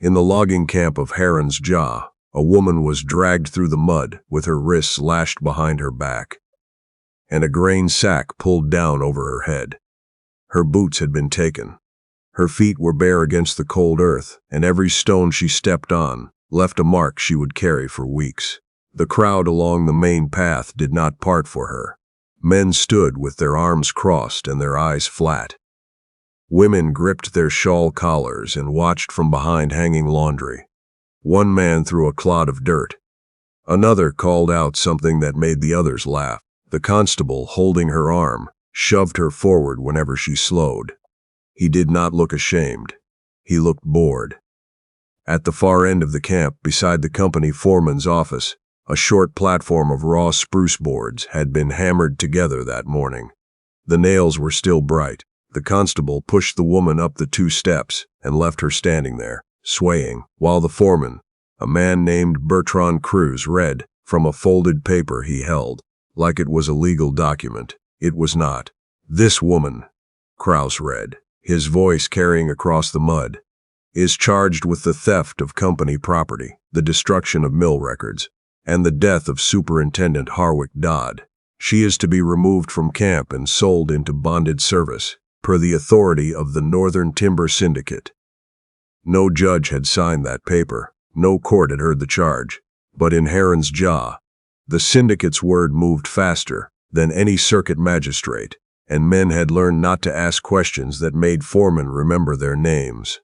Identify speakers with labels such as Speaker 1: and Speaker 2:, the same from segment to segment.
Speaker 1: In the logging camp of Heron's Jaw, a woman was dragged through the mud with her wrists lashed behind her back, and a grain sack pulled down over her head. Her boots had been taken. Her feet were bare against the cold earth, and every stone she stepped on left a mark she would carry for weeks. The crowd along the main path did not part for her. Men stood with their arms crossed and their eyes flat. Women gripped their shawl collars and watched from behind hanging laundry. One man threw a clod of dirt. Another called out something that made the others laugh. The constable, holding her arm, shoved her forward whenever she slowed. He did not look ashamed. He looked bored. At the far end of the camp, beside the company foreman's office, a short platform of raw spruce boards had been hammered together that morning. The nails were still bright. The constable pushed the woman up the 2 steps and left her standing there, swaying, while the foreman, a man named Bertrand Cruz, read from a folded paper he held, like it was a legal document. It was not. "This woman," Krause read, his voice carrying across the mud, "is charged with the theft of company property, the destruction of mill records, and the death of Superintendent Harwick Dodd. She is to be removed from camp and sold into bonded service, per the authority of the Northern Timber Syndicate." No judge had signed that paper. No court had heard the charge. But in Heron's Jaw, the syndicate's word moved faster than any circuit magistrate, and men had learned not to ask questions that made foremen remember their names.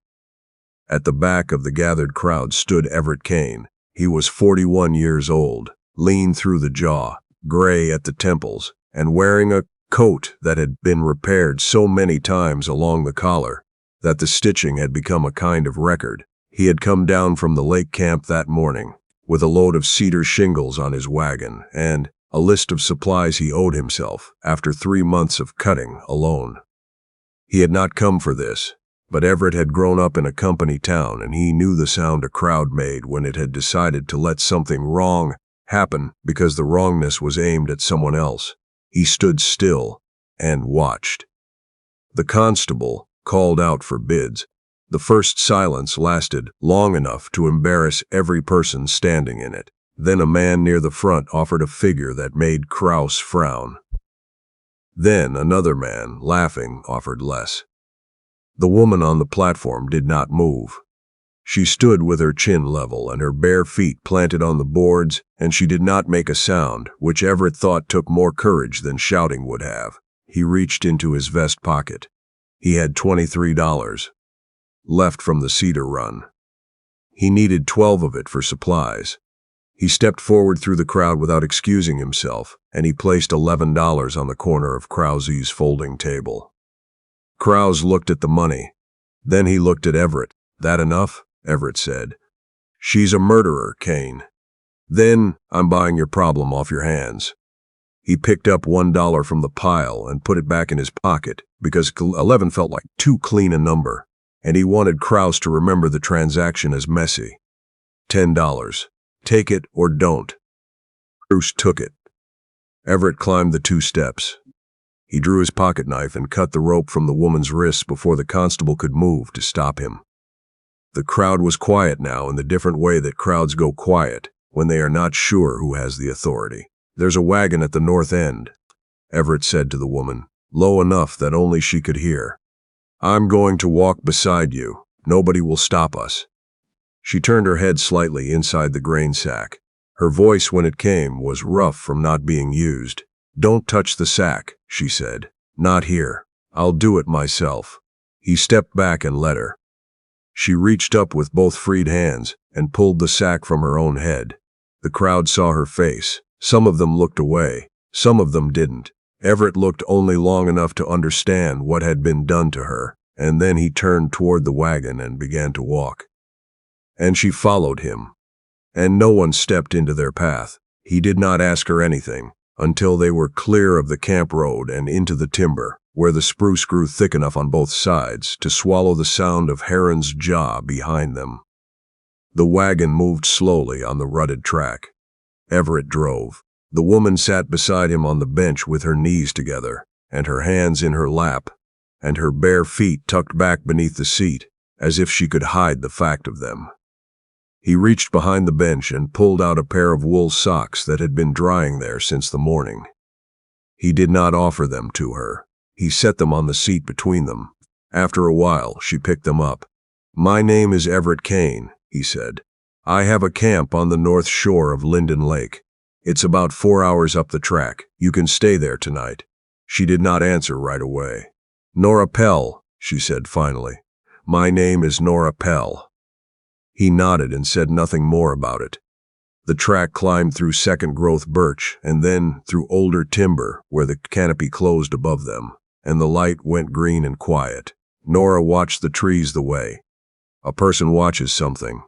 Speaker 1: At the back of the gathered crowd stood Everett Kane. He was 41 years old, lean through the jaw, gray at the temples, and wearing a coat that had been repaired so many times along the collar that the stitching had become a kind of record. He had come down from the lake camp that morning with a load of cedar shingles on his wagon and a list of supplies he owed himself after 3 months of cutting alone. He had not come for this, but Everett had grown up in a company town, and he knew the sound a crowd made when it had decided to let something wrong happen because the wrongness was aimed at someone else. He stood still and watched. The constable called out for bids. The first silence lasted long enough to embarrass every person standing in it. Then a man near the front offered a figure that made Krause frown. Then another man, laughing, offered less. The woman on the platform did not move. She stood with her chin level and her bare feet planted on the boards, and she did not make a sound, which Everett thought took more courage than shouting would have. He reached into his vest pocket. He had $23 left from the cedar run. He needed 12 of it for supplies. He stepped forward through the crowd without excusing himself, and he placed $11 on the corner of Krause's folding table. Krause looked at the money. Then he looked at Everett. "That enough?" Everett said. "She's a murderer, Kane." "Then I'm buying your problem off your hands." He picked up $1 from the pile and put it back in his pocket because 11 felt like too clean a number, and he wanted Krause to remember the transaction as messy. $10. Take it or don't. Krause took it. Everett climbed the 2 steps. He drew his pocket knife and cut the rope from the woman's wrists before the constable could move to stop him. The crowd was quiet now in the different way that crowds go quiet when they are not sure who has the authority. "There's a wagon at the north end," Everett said to the woman, low enough that only she could hear. "I'm going to walk beside you. Nobody will stop us." She turned her head slightly inside the grain sack. Her voice, when it came, was rough from not being used. "Don't touch the sack," she said. "Not here. I'll do it myself." He stepped back and let her. She reached up with both freed hands and pulled the sack from her own head. The crowd saw her face. Some of them looked away. Some of them didn't. Everett looked only long enough to understand what had been done to her, and then he turned toward the wagon and began to walk. And she followed him. And no one stepped into their path. He did not ask her anything until they were clear of the camp road and into the timber, where the spruce grew thick enough on both sides to swallow the sound of Heron's Jaw behind them. The wagon moved slowly on the rutted track. Everett drove. The woman sat beside him on the bench with her knees together, and her hands in her lap, and her bare feet tucked back beneath the seat, as if she could hide the fact of them. He reached behind the bench and pulled out a pair of wool socks that had been drying there since the morning. He did not offer them to her. He set them on the seat between them. After a while, she picked them up. "My name is Everett Kane," he said. "I have a camp on the north shore of Linden Lake. It's about 4 hours up the track. You can stay there tonight." She did not answer right away. "Nora Pell," she said finally. "My name is Nora Pell." He nodded and said nothing more about it. The track climbed through second-growth birch and then through older timber where the canopy closed above them, and the light went green and quiet. Nora watched the trees the way a person watches something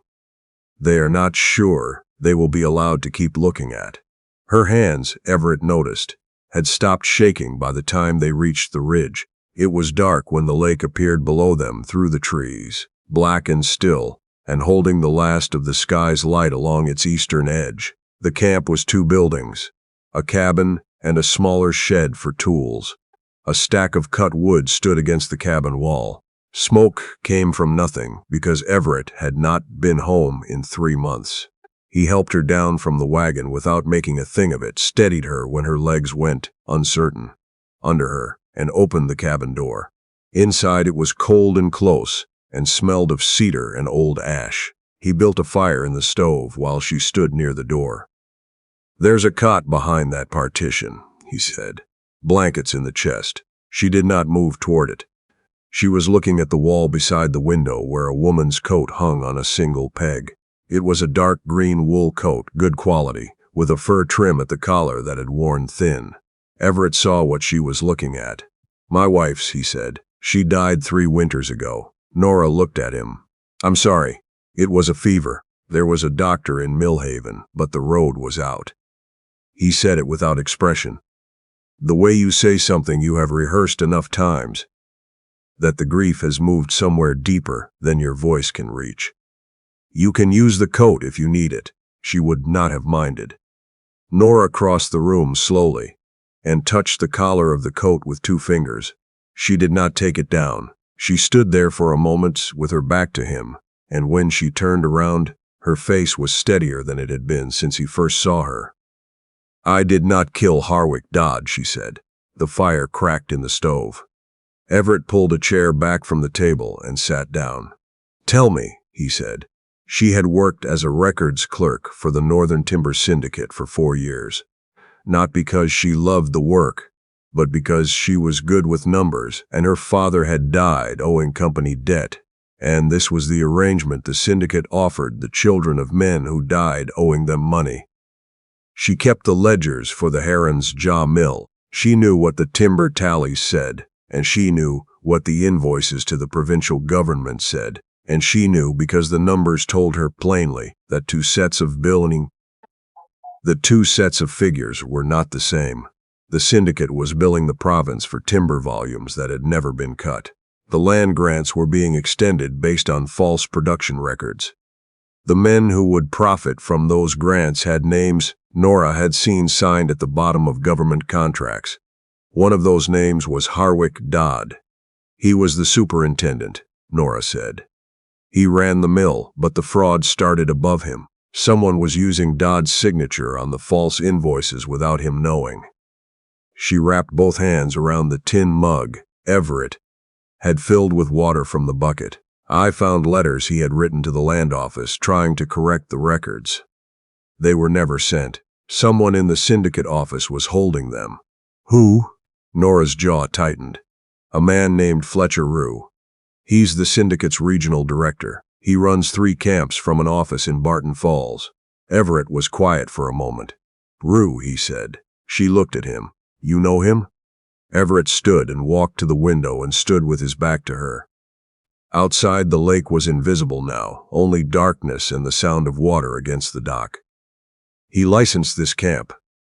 Speaker 1: they are not sure they will be allowed to keep looking at. Her hands, Everett noticed, had stopped shaking by the time they reached the ridge. It was dark when the lake appeared below them through the trees, black and still, and holding the last of the sky's light along its eastern edge. The camp was 2 buildings, a cabin and a smaller shed for tools. A stack of cut wood stood against the cabin wall. Smoke came from nothing because Everett had not been home in 3 months. He helped her down from the wagon without making a thing of it, steadied her when her legs went, uncertain, under her, and opened the cabin door. Inside it was cold and close, and smelled of cedar and old ash. He built a fire in the stove while she stood near the door. "There's a cot behind that partition," he said. "Blankets in the chest." She did not move toward it. She was looking at the wall beside the window where a woman's coat hung on a single peg. It was a dark green wool coat, good quality, with a fur trim at the collar that had worn thin. Everett saw what she was looking at. "My wife's," he said. "She died 3 winters ago." Nora looked at him. "I'm sorry. It was a fever. There was a doctor in Millhaven, but the road was out." He said it without expression. The way you say something you have rehearsed enough times that the grief has moved somewhere deeper than your voice can reach. "You can use the coat if you need it." She would not have minded. Nora crossed the room slowly and touched the collar of the coat with 2 fingers. She did not take it down. She stood there for a moment with her back to him, and when she turned around, her face was steadier than it had been since he first saw her. "I did not kill Harwick Dodd," she said. The fire cracked in the stove. Everett pulled a chair back from the table and sat down. "Tell me," he said. She had worked as a records clerk for the Northern Timber Syndicate for 4 years. Not because she loved the work, but because she was good with numbers, and her father had died owing company debt, and this was the arrangement the syndicate offered the children of men who died owing them money. She kept the ledgers for the Heron's Jaw Mill. She knew what the timber tallies said, and she knew what the invoices to the provincial government said, and she knew because the numbers told her plainly that the 2 sets of figures were not the same. The syndicate was billing the province for timber volumes that had never been cut. The land grants were being extended based on false production records. The men who would profit from those grants had names Nora had seen signed at the bottom of government contracts. One of those names was Harwick Dodd. He was the superintendent, Nora said. He ran the mill, but the fraud started above him. Someone was using Dodd's signature on the false invoices without him knowing. She wrapped both hands around the tin mug Everett had filled with water from the bucket. "I found letters he had written to the land office trying to correct the records. They were never sent. Someone in the syndicate office was holding them." "Who?" Nora's jaw tightened. "A man named Fletcher Rue. He's the syndicate's regional director. He runs 3 camps from an office in Barton Falls." Everett was quiet for a moment. "Rue," he said. She looked at him. "You know him?" Everett stood and walked to the window and stood with his back to her. Outside, the lake was invisible now, only darkness and the sound of water against the dock. "He licensed this camp,"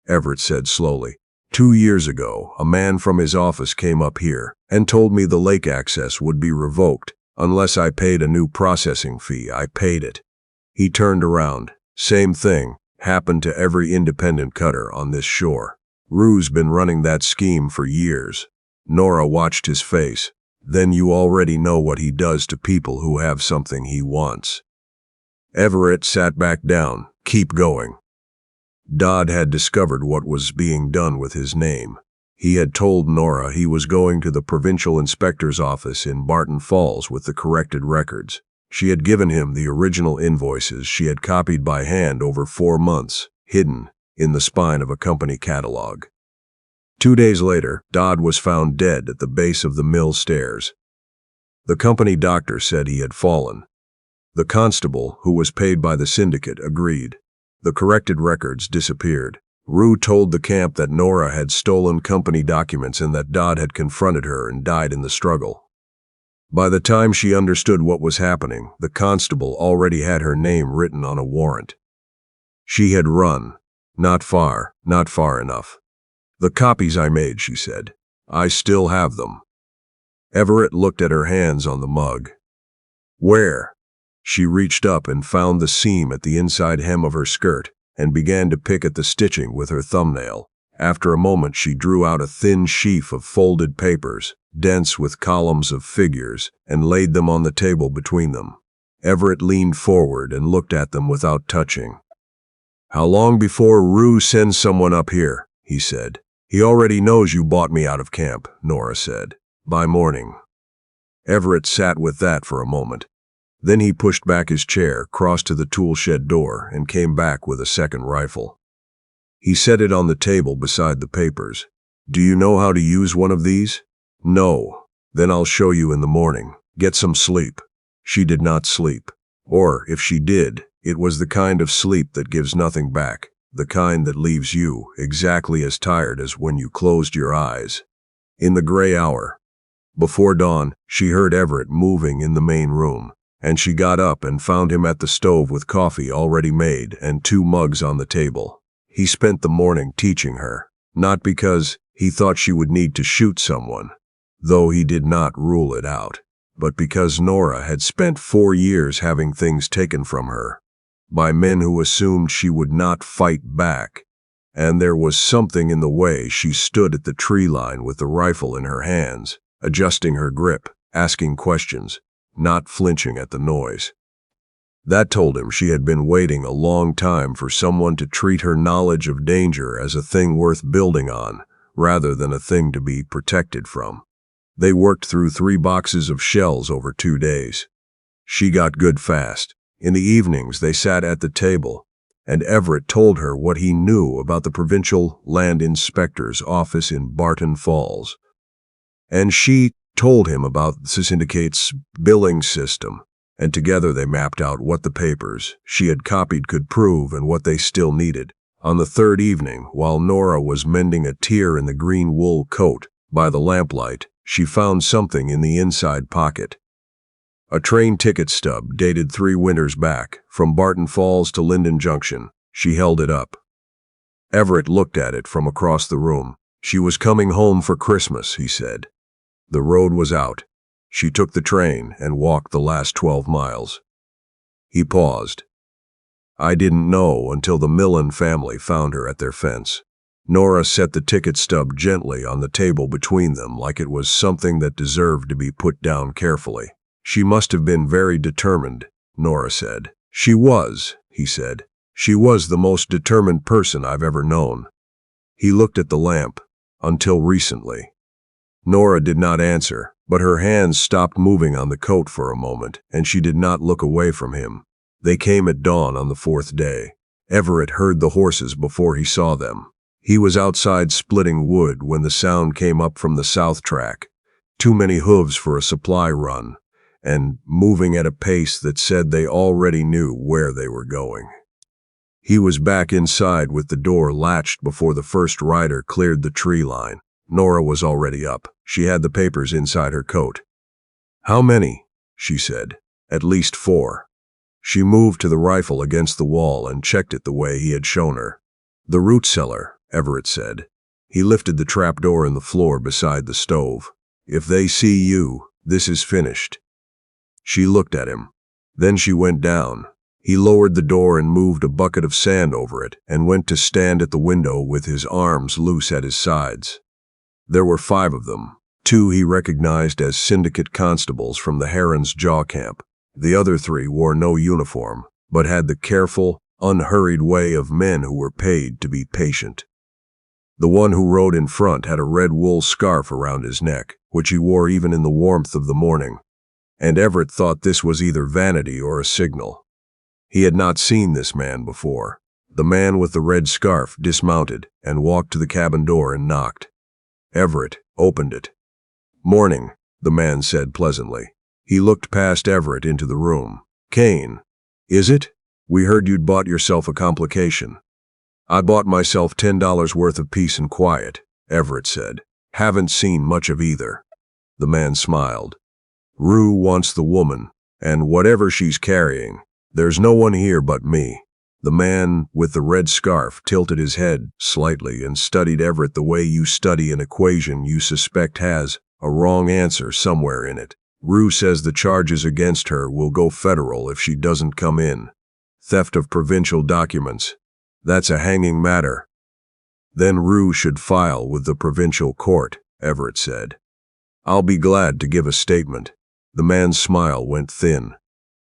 Speaker 1: Everett said slowly. 2 years ago, a man from his office came up here and told me the lake access would be revoked unless I paid a new processing fee. I paid it. He turned around. Same thing happened to every independent cutter on this shore. Rue's been running that scheme for years." Nora watched his face. then you already know what he does to people who have something he wants." Everett sat back down. "Keep going." Dodd had discovered what was being done with his name. He had told Nora he was going to the provincial inspector's office in Barton Falls with the corrected records. She had given him the original invoices she had copied by hand over 4 months, hidden in the spine of a company catalog. 2 days later, Dodd was found dead at the base of the mill stairs. The company doctor said he had fallen. The constable, who was paid by the syndicate, agreed. The corrected records disappeared. Rue told the camp that Nora had stolen company documents and that Dodd had confronted her and died in the struggle. By the time she understood what was happening, the constable already had her name written on a warrant. She had run. Not far enough. "The copies I made," she said. "I still have them." Everett looked at her hands on the mug. "Where?" She reached up and found the seam at the inside hem of her skirt and began to pick at the stitching with her thumbnail. After a moment, she drew out a thin sheaf of folded papers, dense with columns of figures, and laid them on the table between them. Everett leaned forward and looked at them without touching. "How long before Rue sends someone up here?" he said. "He already knows you bought me out of camp," Nora said. "By morning." Everett sat with that for a moment. Then he pushed back his chair, crossed to the tool shed door, and came back with a second rifle. He set it on the table beside the papers. "Do you know how to use one of these?" "No." "Then I'll show you in the morning. Get some sleep." She did not sleep. Or, if she did, it was the kind of sleep that gives nothing back, the kind that leaves you exactly as tired as when you closed your eyes. In the gray hour, before dawn, she heard Everett moving in the main room, and she got up and found him at the stove with coffee already made and 2 mugs on the table. He spent the morning teaching her, not because he thought she would need to shoot someone, though he did not rule it out, but because Nora had spent 4 years having things taken from her, by men who assumed she would not fight back, and there was something in the way she stood at the tree line with the rifle in her hands, adjusting her grip, asking questions, not flinching at the noise. That told him she had been waiting a long time for someone to treat her knowledge of danger as a thing worth building on, rather than a thing to be protected from. They worked through 3 boxes of shells over 2 days. She got good fast. In the evenings they sat at the table, and Everett told her what he knew about the provincial land inspector's office in Barton Falls. And she told him about the syndicate's billing system, and together they mapped out what the papers she had copied could prove and what they still needed. On the 3rd evening, while Nora was mending a tear in the green wool coat by the lamplight, she found something in the inside pocket. A train ticket stub dated 3 winters back, from Barton Falls to Linden Junction. She held it up. Everett looked at it from across the room. "She was coming home for Christmas," he said. The road was out. She took the train and walked the last 12 miles. He paused. "I didn't know until the Millen family found her at their fence." Nora set the ticket stub gently on the table between them like it was something that deserved to be put down carefully. "She must have been very determined," Nora said. "She was," he said. "She was the most determined person I've ever known." He looked at the lamp. "Until recently." Nora did not answer, but her hands stopped moving on the coat for a moment, and she did not look away from him. They came at dawn on the 4th day. Everett heard the horses before he saw them. He was outside splitting wood when the sound came up from the south track. Too many hooves for a supply run, and moving at a pace that said they already knew where they were going. He was back inside with the door latched before the first rider cleared the tree line. Nora was already up. She had the papers inside her coat. "How many?" she said. "At least 4. She moved to the rifle against the wall and checked it the way he had shown her. "The root cellar," Everett said. He lifted the trapdoor in the floor beside the stove. "If they see you, this is finished." She looked at him. Then she went down. He lowered the door and moved a bucket of sand over it and went to stand at the window with his arms loose at his sides. There were 5 of them, Two he recognized as syndicate constables from the Heron's Jaw camp. The other three wore no uniform, but had the careful, unhurried way of men who were paid to be patient. The one who rode in front had a red wool scarf around his neck, which he wore even in the warmth of the morning, and Everett thought this was either vanity or a signal. He had not seen this man before. The man with the red scarf dismounted and walked to the cabin door and knocked. Everett opened it. "Morning," the man said pleasantly. He looked past Everett into the room. "Kane, is it? We heard you'd bought yourself a complication." "I bought myself $10 worth of peace and quiet," Everett said. "Haven't seen much of either." The man smiled. "Rue wants the woman, and whatever she's carrying. There's no one here but me." The man with the red scarf tilted his head slightly and studied Everett the way you study an equation you suspect has a wrong answer somewhere in it. "Rue says the charges against her will go federal if she doesn't come in. Theft of provincial documents. That's a hanging matter." "Then Rue should file with the provincial court," Everett said. "I'll be glad to give a statement." The man's smile went thin.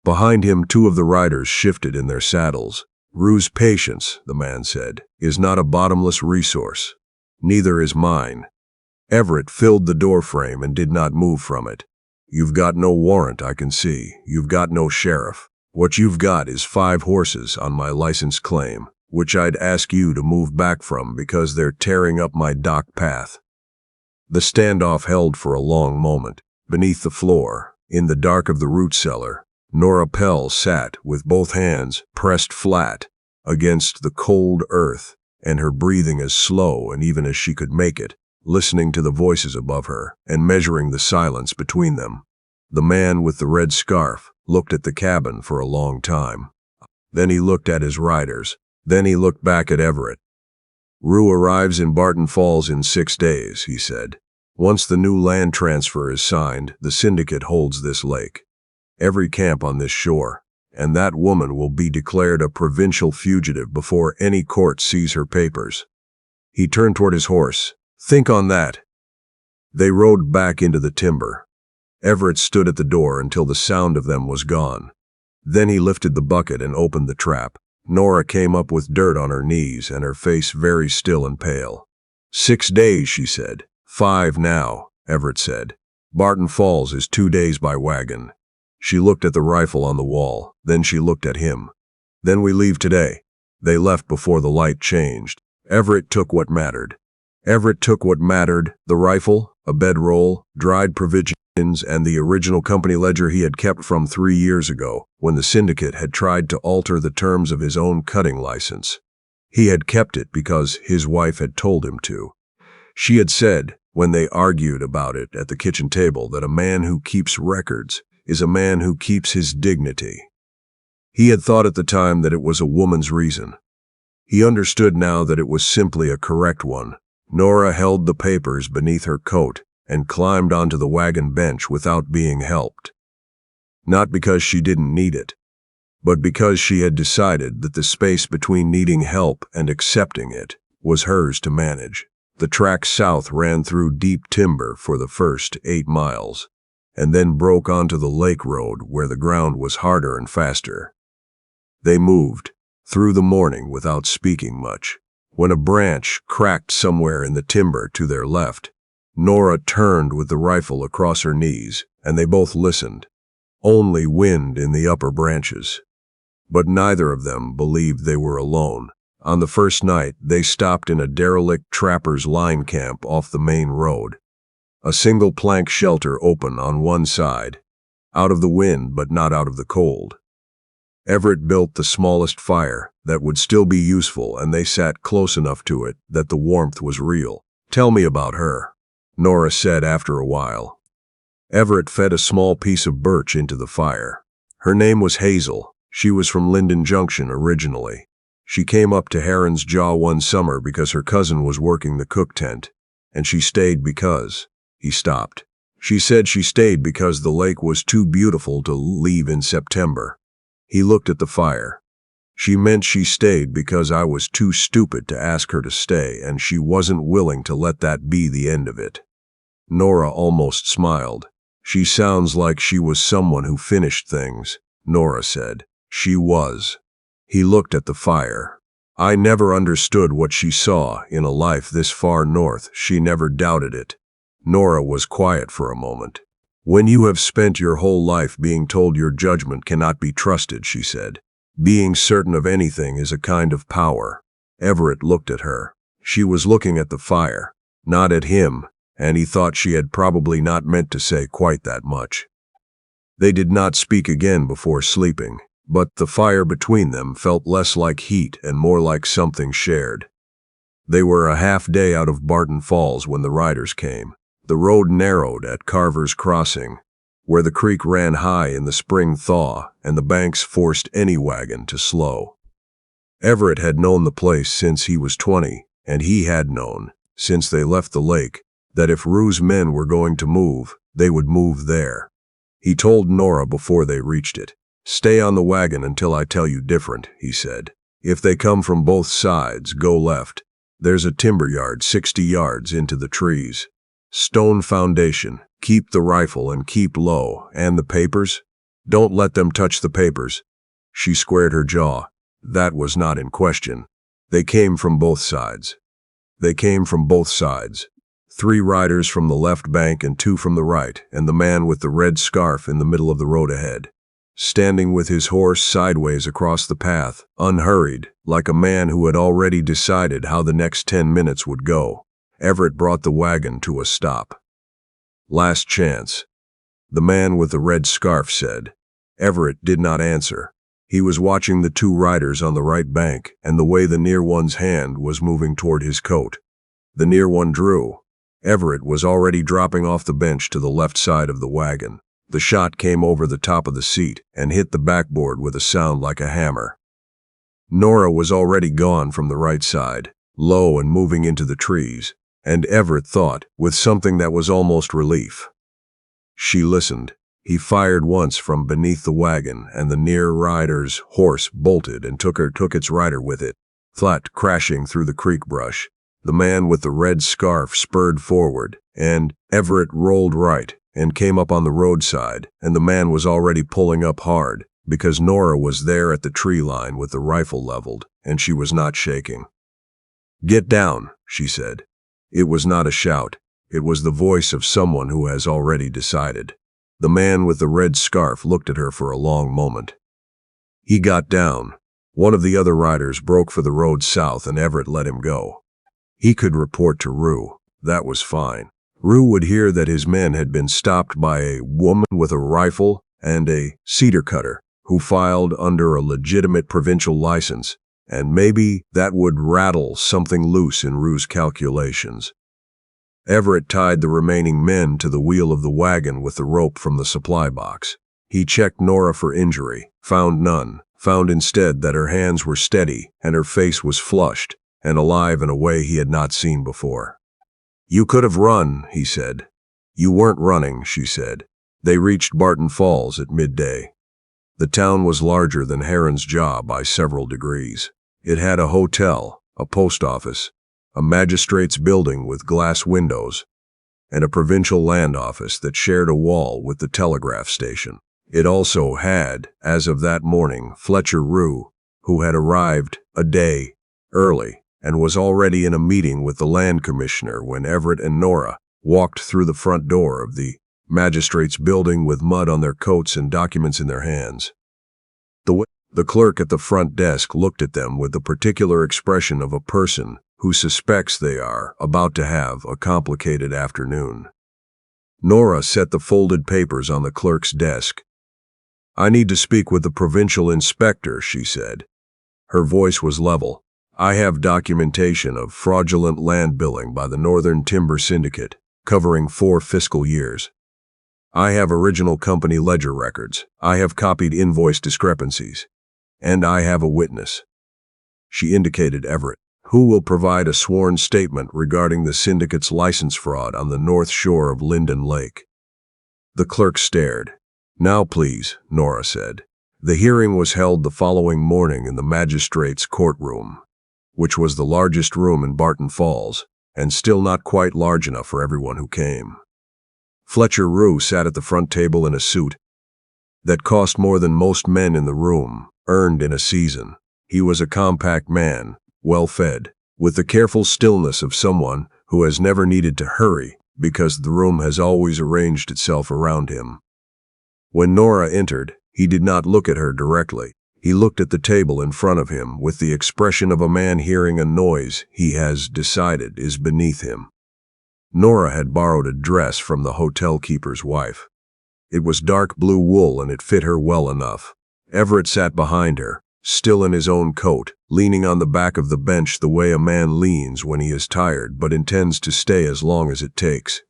Speaker 1: Behind him, two of the riders shifted in their saddles. "Rue's patience," the man said, "is not a bottomless resource. Neither is mine." Everett filled the doorframe and did not move from it. "You've got no warrant, I can see. You've got no sheriff. What you've got is 5 horses on my license claim, which I'd ask you to move back from because they're tearing up my dock path." The standoff held for a long moment. Beneath the floor, in the dark of the root cellar, Nora Pell sat with both hands pressed flat against the cold earth, and her breathing as slow and even as she could make it, listening to the voices above her and measuring the silence between them. The man with the red scarf looked at the cabin for a long time. Then he looked at his riders. Then he looked back at Everett. "Rue arrives in Barton Falls in 6 days," he said. "Once the new land transfer is signed, the syndicate holds this lake, every camp on this shore, and that woman will be declared a provincial fugitive before any court sees her papers." He turned toward his horse. "Think on that." They rode back into the timber. Everett stood at the door until the sound of them was gone. Then he lifted the bucket and opened the trap. Nora came up with dirt on her knees and her face very still and pale. 6 days, she said. 5 now, Everett said. Barton Falls is 2 days by wagon. She looked at the rifle on the wall. Then she looked at him. "Then we leave today." They left before the light changed. Everett took what mattered. The rifle, a bedroll, dried provisions, and the original company ledger he had kept from 3 years ago, when the syndicate had tried to alter the terms of his own cutting license. He had kept it because his wife had told him to. She had said, when they argued about it at the kitchen table, that a man who keeps records is a man who keeps his dignity. He had thought at the time that it was a woman's reason. He understood now that it was simply a correct one. Nora held the papers beneath her coat and climbed onto the wagon bench without being helped. Not because she didn't need it, but because she had decided that the space between needing help and accepting it was hers to manage. The track south ran through deep timber for the first 8 miles, and then broke onto the lake road where the ground was harder and faster. They moved through the morning without speaking much. When a branch cracked somewhere in the timber to their left, Nora turned with the rifle across her knees, and they both listened. Only wind in the upper branches. But neither of them believed they were alone. On the first night, they stopped in a derelict trapper's line camp off the main road. A single plank shelter open on one side, out of the wind but not out of the cold. Everett built the smallest fire that would still be useful, and they sat close enough to it that the warmth was real. "Tell me about her," Nora said after a while. Everett fed a small piece of birch into the fire. "Her name was Hazel. She was from Linden Junction originally. She came up to Heron's Jaw one summer because her cousin was working the cook tent, and she stayed because—" He stopped. "She said she stayed because the lake was too beautiful to leave in September." He looked at the fire. "She meant she stayed because I was too stupid to ask her to stay, and she wasn't willing to let that be the end of it." Nora almost smiled. She sounds like she was someone who finished things, Nora said. She was. He looked at the fire. I never understood what she saw in a life this far north. She never doubted it. Nora was quiet for a moment. When you have spent your whole life being told your judgment cannot be trusted, she said, being certain of anything is a kind of power. Everett looked at her. She was looking at the fire, not at him, and he thought she had probably not meant to say quite that much. They did not speak again before sleeping, but the fire between them felt less like heat and more like something shared. They were a half day out of Barton Falls when the riders came. The road narrowed at Carver's Crossing, where the creek ran high in the spring thaw and the banks forced any wagon to slow. Everett had known the place since he was 20, and he had known, since they left the lake, that if Rue's men were going to move, they would move there. He told Nora before they reached it. Stay on the wagon until I tell you different, he said. If they come from both sides, go left. There's a timber yard 60 yards into the trees. Stone foundation. Keep the rifle and keep low. And the papers? Don't let them touch the papers. She squared her jaw. That was not in question. They came from both sides. They came from both sides. 3 riders from the left bank and 2 from the right, and the man with the red scarf in the middle of the road ahead. Standing with his horse sideways across the path, unhurried, like a man who had already decided how the next 10 minutes would go, Everett brought the wagon to a stop. Last chance, the man with the red scarf said. Everett did not answer. He was watching the 2 riders on the right bank and the way the near one's hand was moving toward his coat. The near one drew. Everett was already dropping off the bench to the left side of the wagon. The shot came over the top of the seat and hit the backboard with a sound like a hammer. Nora was already gone from the right side, low and moving into the trees, and Everett thought, with something that was almost relief. She listened. He fired once from beneath the wagon, and the near rider's horse bolted and took its rider with it, flat crashing through the creek brush. The man with the red scarf spurred forward, and Everett rolled right and came up on the roadside, and the man was already pulling up hard, because Nora was there at the tree line with the rifle leveled, and she was not shaking. Get down, she said. It was not a shout. It was the voice of someone who has already decided. The man with the red scarf looked at her for a long moment. He got down. One of the other riders broke for the road south, and Everett let him go. He could report to Rue. That was fine. Rue would hear that his men had been stopped by a woman with a rifle and a cedar cutter who filed under a legitimate provincial license, and maybe that would rattle something loose in Rue's calculations. Everett tied the remaining men to the wheel of the wagon with the rope from the supply box. He checked Nora for injury, found none, found instead that her hands were steady and her face was flushed and alive in a way he had not seen before. You could have run, he said. You weren't running, she said. They reached Barton Falls at midday. The town was larger than Heron's Jaw by several degrees. It had a hotel, a post office, a magistrate's building with glass windows, and a provincial land office that shared a wall with the telegraph station. It also had, as of that morning, Fletcher Rue, who had arrived a day early and was already in a meeting with the land commissioner when Everett and Nora walked through the front door of the magistrate's building with mud on their coats and documents in their hands. The clerk at the front desk looked at them with the particular expression of a person who suspects they are about to have a complicated afternoon. Nora set the folded papers on the clerk's desk. I need to speak with the provincial inspector, she said. Her voice was level. I have documentation of fraudulent land billing by the Northern Timber Syndicate, covering 4 fiscal years. I have original company ledger records. I have copied invoice discrepancies. And I have a witness. She indicated Everett, who will provide a sworn statement regarding the syndicate's license fraud on the north shore of Linden Lake. The clerk stared. Now please, Nora said. The hearing was held the following morning in the magistrate's courtroom, which was the largest room in Barton Falls, and still not quite large enough for everyone who came. Fletcher Rue sat at the front table in a suit that cost more than most men in the room earned in a season. He was a compact man, well-fed, with the careful stillness of someone who has never needed to hurry because the room has always arranged itself around him. When Nora entered, he did not look at her directly. He looked at the table in front of him with the expression of a man hearing a noise he has decided is beneath him. Nora had borrowed a dress from the hotel keeper's wife. It was dark blue wool and it fit her well enough. Everett sat behind her, still in his own coat, leaning on the back of the bench the way a man leans when he is tired but intends to stay as long as it takes.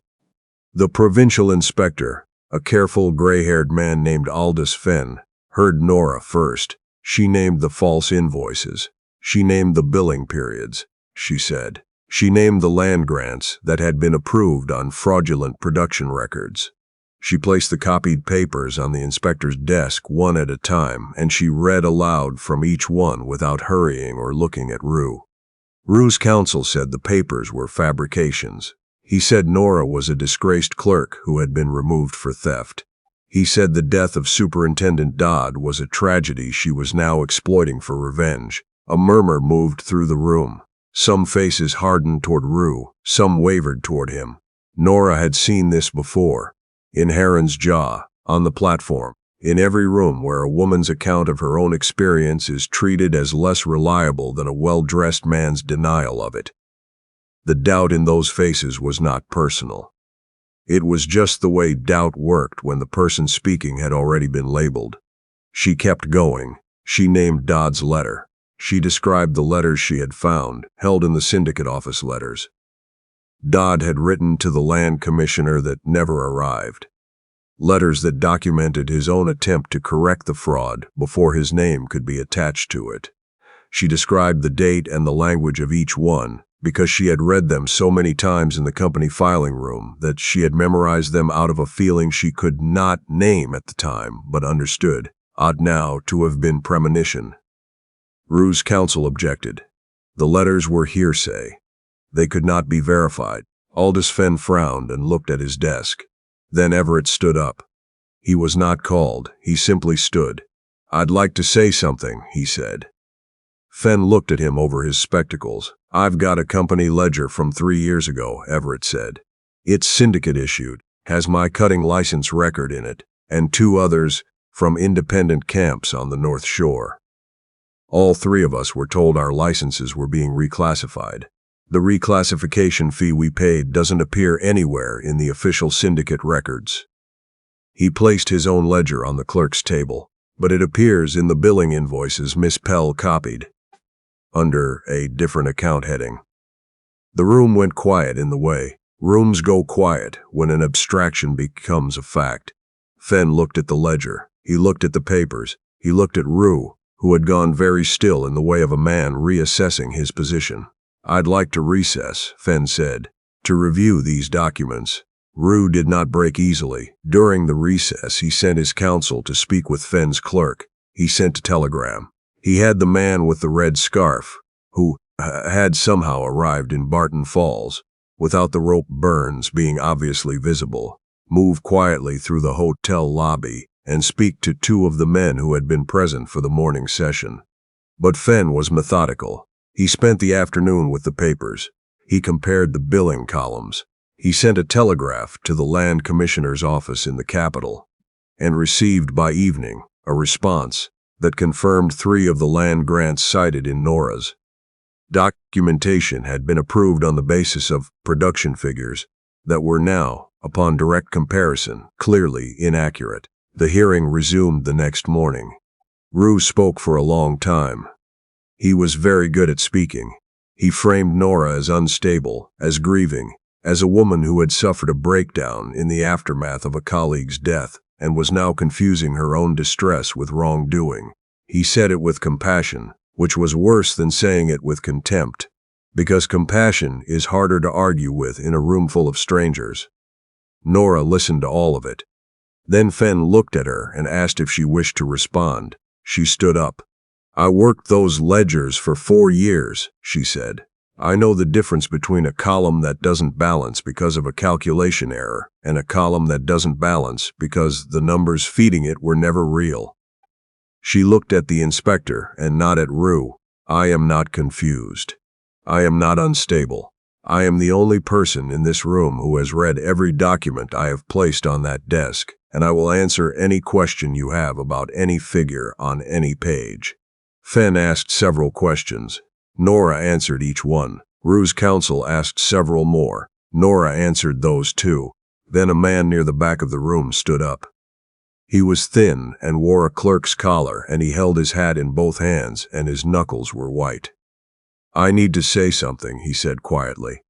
Speaker 1: The provincial inspector, a careful gray-haired man named Aldous Fenn, heard Nora first. She named the false invoices. She named the billing periods, she said. She named the land grants that had been approved on fraudulent production records. She placed the copied papers on the inspector's desk one at a time, and she read aloud from each one without hurrying or looking at Rue. Rue's counsel said the papers were fabrications. He said Nora was a disgraced clerk who had been removed for theft. He said the death of Superintendent Dodd was a tragedy she was now exploiting for revenge. A murmur moved through the room. Some faces hardened toward Rue, some wavered toward him. Nora had seen this before. In Heron's Jaw, on the platform, in every room where a woman's account of her own experience is treated as less reliable than a well-dressed man's denial of it. The doubt in those faces was not personal. It was just the way doubt worked when the person speaking had already been labeled. She kept going. She named Dodd's letter. She described the letters she had found, held in the syndicate office letters. Dodd had written to the land commissioner that never arrived. Letters that documented his own attempt to correct the fraud before his name could be attached to it. She described the date and the language of each one, because she had read them so many times in the company filing room that she had memorized them out of a feeling she could not name at the time, but understood, ought now to have been premonition. Rue's counsel objected. The letters were hearsay. They could not be verified. Aldous Fenn frowned and looked at his desk. Then Everett stood up. He was not called. He simply stood. "I'd like to say something," he said. Fenn looked at him over his spectacles. "I've got a company ledger from 3 years ago," Everett said. "It's syndicate issued, has my cutting license record in it, and 2 others from independent camps on the North Shore. All 3 of us were told our licenses were being reclassified. The reclassification fee we paid doesn't appear anywhere in the official syndicate records." He placed his own ledger on the clerk's table, but it appears in the billing invoices Miss Pell copied, under a different account heading. The room went quiet in the way. Rooms go quiet when an abstraction becomes a fact. Fenn looked at the ledger. He looked at the papers. He looked at Rue, who had gone very still in the way of a man reassessing his position. "I'd like to recess," Fenn said, "to review these documents." Rue did not break easily. During the recess, he sent his counsel to speak with Fenn's clerk. He sent a telegram. He had the man with the red scarf, who had somehow arrived in Barton Falls, without the rope burns being obviously visible, move quietly through the hotel lobby and speak to 2 of the men who had been present for the morning session. But Fenn was methodical. He spent the afternoon with the papers. He compared the billing columns. He sent a telegraph to the land commissioner's office in the capital, and received by evening a response that confirmed 3 of the land grants cited in Nora's documentation had been approved on the basis of production figures that were now, upon direct comparison, clearly inaccurate. The hearing resumed the next morning. Rue spoke for a long time. He was very good at speaking. He framed Nora as unstable, as grieving, as a woman who had suffered a breakdown in the aftermath of a colleague's death and was now confusing her own distress with wrongdoing. He said it with compassion, which was worse than saying it with contempt, because compassion is harder to argue with in a room full of strangers. Nora listened to all of it. Then Fenn looked at her and asked if she wished to respond. She stood up. "I worked those ledgers for 4 years," she said. I know the difference between a column that doesn't balance because of a calculation error and a column that doesn't balance because the numbers feeding it were never real. She looked at the inspector and not at Rue. I am not confused. I am not unstable. I am the only person in this room who has read every document I have placed on that desk, and I will answer any question you have about any figure on any page. Fenn asked several questions. Nora answered each one. Rue's counsel asked several more. Nora answered those too. Then a man near the back of the room stood up. He was thin and wore a clerk's collar, and he held his hat in both hands, and his knuckles were white. I need to say something, he said quietly.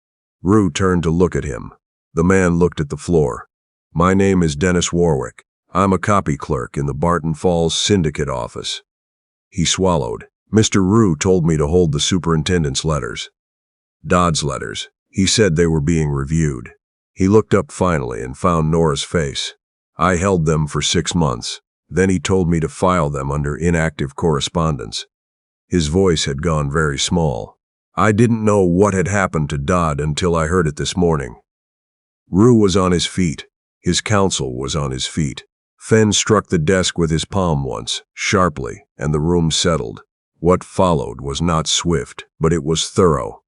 Speaker 1: Rue turned to look at him. The man looked at the floor. My name is Dennis Warwick. I'm a copy clerk in the Barton Falls syndicate office. He swallowed. Mr. Rue told me to hold the superintendent's letters. Dodd's letters. He said they were being reviewed. He looked up finally and found Nora's face. I held them for 6 months. Then he told me to file them under inactive correspondence. His voice had gone very small. I didn't know what had happened to Dodd until I heard it this morning. Rue was on his feet. His counsel was on his feet. Fenn struck the desk with his palm once, sharply, and the room settled. What followed was not swift, but it was thorough.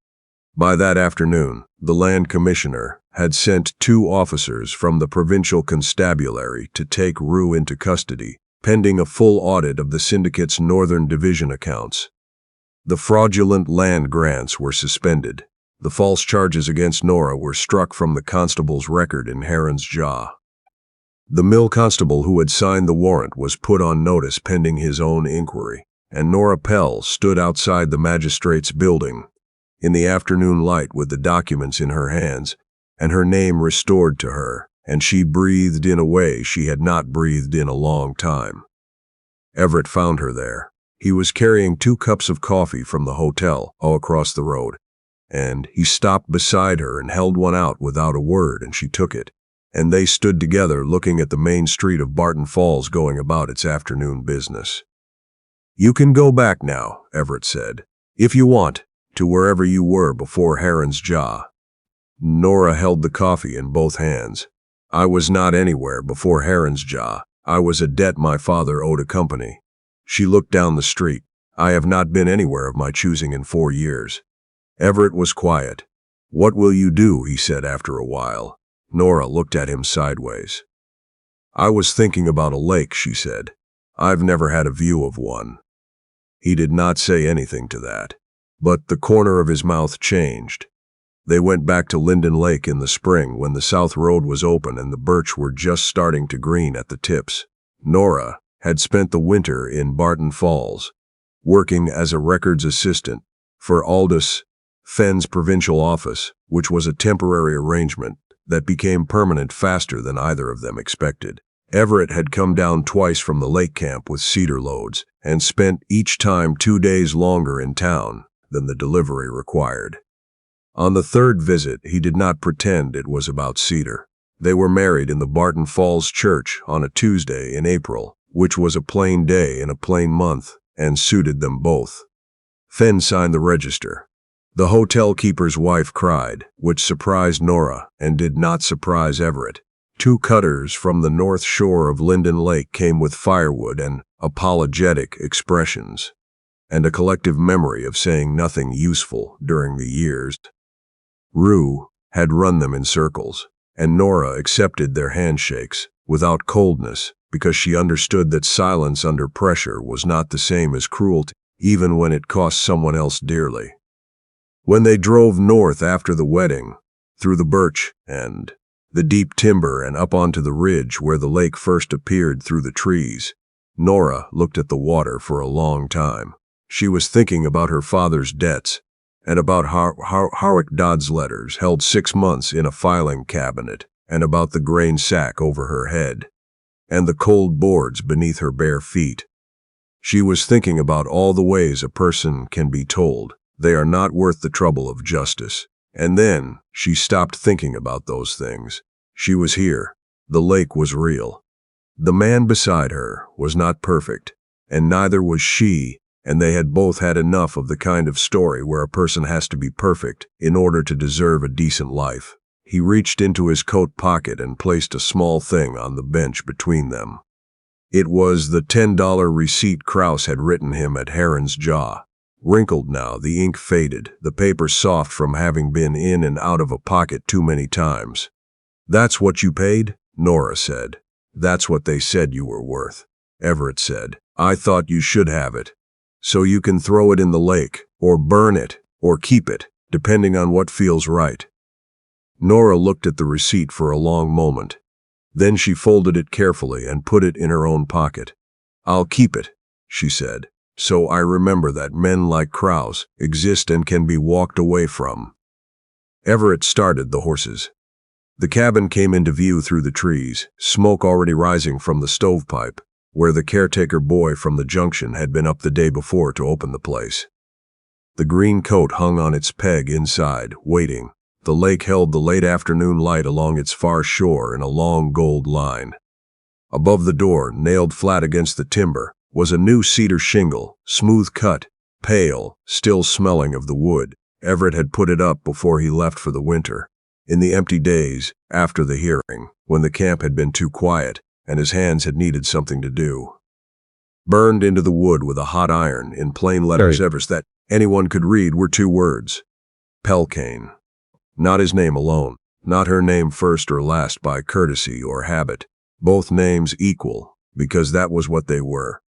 Speaker 1: By that afternoon, the land commissioner had sent 2 officers from the provincial constabulary to take Rue into custody, pending a full audit of the syndicate's Northern Division accounts. The fraudulent land grants were suspended. The false charges against Nora were struck from the constable's record in Heron's Jaw. The mill constable who had signed the warrant was put on notice pending his own inquiry, and Nora Pell stood outside the magistrate's building, in the afternoon light with the documents in her hands, and her name restored to her, and she breathed in a way she had not breathed in a long time. Everett found her there. He was carrying 2 cups of coffee from the hotel across the road, and he stopped beside her and held one out without a word, and she took it, and they stood together looking at the main street of Barton Falls going about its afternoon business. You can go back now, Everett said, if you want, to wherever you were before Heron's Jaw. Nora held the coffee in both hands. I was not anywhere before Heron's Jaw. I was a debt my father owed a company. She looked down the street. I have not been anywhere of my choosing in 4 years. Everett was quiet. What will you do? He said after a while. Nora looked at him sideways. I was thinking about a lake, she said. I've never had a view of one. He did not say anything to that, but the corner of his mouth changed. They went back to Linden Lake in the spring when the South Road was open and the birch were just starting to green at the tips. Nora had spent the winter in Barton Falls, working as a records assistant for Aldous Fenn's provincial office, which was a temporary arrangement that became permanent faster than either of them expected. Everett had come down twice from the lake camp with cedar loads and spent each time 2 days longer in town than the delivery required. On the 3rd visit, he did not pretend it was about cedar. They were married in the Barton Falls church on a Tuesday in April, which was a plain day in a plain month, and suited them both. Fenn signed the register. The hotel keeper's wife cried, which surprised Nora and did not surprise Everett. 2 cutters from the north shore of Linden Lake came with firewood and apologetic expressions, and a collective memory of saying nothing useful during the years. Rue had run them in circles, and Nora accepted their handshakes without coldness because she understood that silence under pressure was not the same as cruelty, even when it cost someone else dearly. When they drove north after the wedding, through the birch and the deep timber and up onto the ridge where the lake first appeared through the trees, Nora looked at the water for a long time. She was thinking about her father's debts and about Howick Dodd's letters held 6 months in a filing cabinet, and about the grain sack over her head and the cold boards beneath her bare feet. She was thinking about all the ways a person can be told they are not worth the trouble of justice. And then she stopped thinking about those things. She was here. The lake was real. The man beside her was not perfect, and neither was she, and they had both had enough of the kind of story where a person has to be perfect in order to deserve a decent life. He reached into his coat pocket and placed a small thing on the bench between them. It was the $10 receipt Kraus had written him at Heron's Jaw. Wrinkled now, the ink faded, the paper soft from having been in and out of a pocket too many times. "That's what you paid?" Nora said. "That's what they said you were worth," Everett said. "I thought you should have it. So you can throw it in the lake, or burn it, or keep it, depending on what feels right." Nora looked at the receipt for a long moment. Then she folded it carefully and put it in her own pocket. "I'll keep it," she said, "so I remember that men like Kraus exist and can be walked away from." Everett started the horses. The cabin came into view through the trees, smoke already rising from the stovepipe, where the caretaker boy from the junction had been up the day before to open the place. The green coat hung on its peg inside, waiting. The lake held the late afternoon light along its far shore in a long gold line. Above the door, nailed flat against the timber, was a new cedar shingle, smooth cut, pale, still smelling of the wood. Everett had put it up before he left for the winter, in the empty days after the hearing, when the camp had been too quiet and his hands had needed something to do. Burned into the wood with a hot iron in plain letters that anyone could read were two words: Pelkane. Not his name alone, not her name first or last by courtesy or habit, both names equal, because that was what they were.